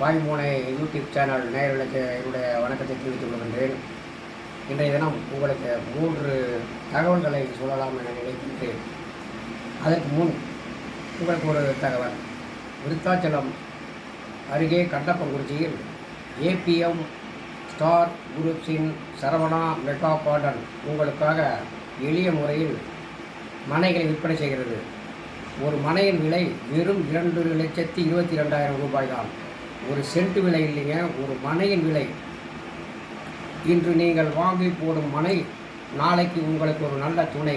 வாய்மோனை YouTube channel நேயர்களுக்கு என்னுடைய வணக்கத்தை தெரிவித்துக் கொள்கின்றேன். இன்றைய தினம் உங்களுக்கு 3 தகவல்களை சொல்லலாம் என நினைக்கின்றேன். அதற்கு முன் உங்களுக்கு ஒரு தகவல். விருத்தாச்சலம் அருகே கட்டப்பங்குறிச்சியில் ஏபிஎம் ஸ்டார் குரூப்ஸின் சரவணா மெகா கார்டன் உங்களுக்காக எளிய முறையில் மனைகளை விற்பனை செய்கிறது. ஒரு மனையின் விலை வெறும் 2,22,000 ரூபாய் தான். ஒரு சென்ட் விலை இல்லைங்க, ஒரு மனையின் விலை. இன்று நீங்கள் வாங்கி போடும் மனை நாளைக்கு உங்களுக்கு ஒரு நல்ல துணை.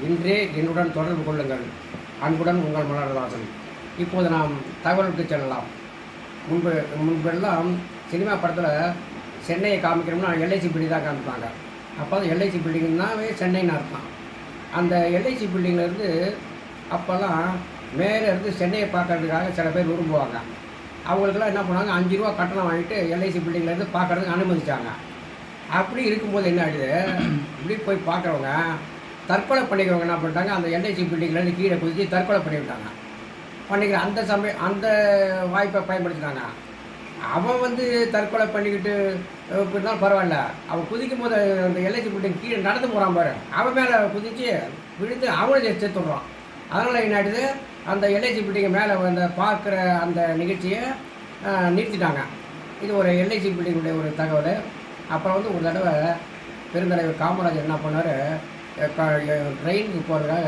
இன்றே என்னுடன் தொடர்பு கொள்ளுங்கள். அன்புடன் உங்கள் மலர்தாசன். இப்போது நாம் தகவலுக்கு செல்லலாம். முன்பெல்லாம் சினிமா படத்தில் சென்னையை காமிக்கணும்னா எல்ஐசி பில்டிங் தான் காமிப்பாங்க. அப்போ அது எல்ஐசி பில்டிங்னாவே சென்னைன்னு அர்த்தம். அந்த எல்ஐசி பில்டிங்லேருந்து அப்போல்லாம் மேலே இருந்து சென்னையை பார்க்கறதுக்காக சில பேர் விரும்புவாங்க. அவங்களுக்கெல்லாம் என்ன பண்ணுவாங்க, 5 ரூபா கட்டணம் வாங்கிட்டு எல்ஐசி பில்டிங்லேருந்து பார்க்குறதுக்கு அனுமதிச்சாங்க. அப்படி இருக்கும்போது என்ன ஆகிடுது, இப்படி போய் பார்க்குறவங்க தற்கொலை பண்ணிக்கிறவங்க என்ன பண்ணிட்டாங்க, அந்த எல்ஐசி பில்டிங்லேருந்து கீழே குதித்து தற்கொலை பண்ணிவிட்டாங்க. பண்ணிக்கிற அந்த வாய்ப்பை பயன்படுத்தினாங்க. அவன் தற்கொலை பண்ணிக்கிட்டு இப்படின்னா பரவாயில்ல, அவன் குதிக்கும் போது அந்த எல்ஐசி பில்டிங் கீழே நடந்து போகிறான் பாரு, அவன் மேலே குதித்து விழுந்து அவனை செத்துடுறான். அதனால் என்ன ஆகிடுது, அந்த எல்ஐசி பில்டிங்கை மேலே பார்க்குற அந்த நிகழ்ச்சியை நிறுத்திட்டாங்க. இது ஒரு எல்ஐசி பில்டிங்குடைய ஒரு தகவல். அப்புறம் ஒரு தடவை பெருந்தலைவர் காமராஜர் என்ன பண்ணார், ட்ரெயினுக்கு போகிறதுக்காக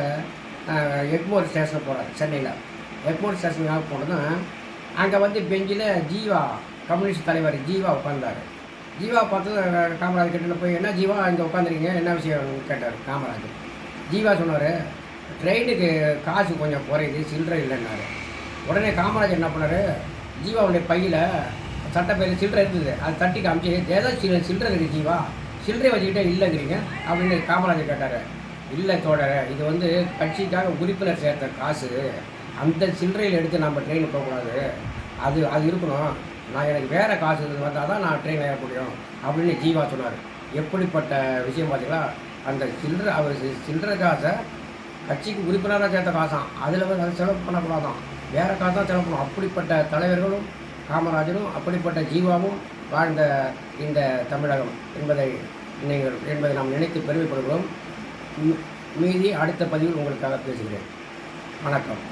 எக்மோர் ஸ்டேஷனுக்கு போகிறார். சென்னையில் எக்மோர் ஸ்டேஷனுக்காக போனதும் அங்கே பெஞ்சில் ஜீவா, கம்யூனிஸ்ட் தலைவர் ஜீவா உட்காந்தார். ஜீவா பார்த்து காமராஜர் கிட்ட போய், என்ன ஜீவா இங்கே உட்காந்துருக்கீங்க, என்ன விஷயம் கேட்டார் காமராஜர். ஜீவா சொன்னார், ட்ரெயினுக்கு காசு கொஞ்சம் குறையுது, சில்லறை இல்லைன்னாரு. உடனே காமராஜர் என்ன பண்ணார், ஜீவாவுடைய பையில் சட்டப்பையில் சில்லறை இருந்தது, அது தட்டி காமிச்சு, ஏதோ சில்லறை இருக்குது ஜீவா, சில்லறை வச்சுக்கிட்டே இல்லைங்கிறீங்க அப்படின்னு காமராஜர் கேட்டார். இல்லை தோழர், இது கட்சிக்காக உறுப்பினர் சேர்த்த காசு, அந்த சில்லறையில் எடுத்து நம்ம ட்ரெயினுக்கு போகக்கூடாது, அது இருக்கணும், நான் எனக்கு வேறு காசு வந்தால் தான் நான் ட்ரெயின் ஏற முடியும் அப்படின்னு ஜீவா சொன்னார். எப்படிப்பட்ட விஷயம் பார்த்தீங்களா, அந்த சில்லறை காசை கட்சிக்கு உறுப்பினராக சேர்த்த காசாம், அதில் அதை செலவு பண்ணக்கூடாதான், வேறு காசு தான் செலவு பண்ணணும். அப்படிப்பட்ட தலைவர்களும் காமராஜரும் அப்படிப்பட்ட ஜீவாவும் வாழ்ந்த இந்த தமிழகம் என்பதை நாம் நினைத்து பெருமைப்படுகிறோம். மீதி அடுத்த பதிவில் உங்களுக்காக பேசுகிறேன். வணக்கம்.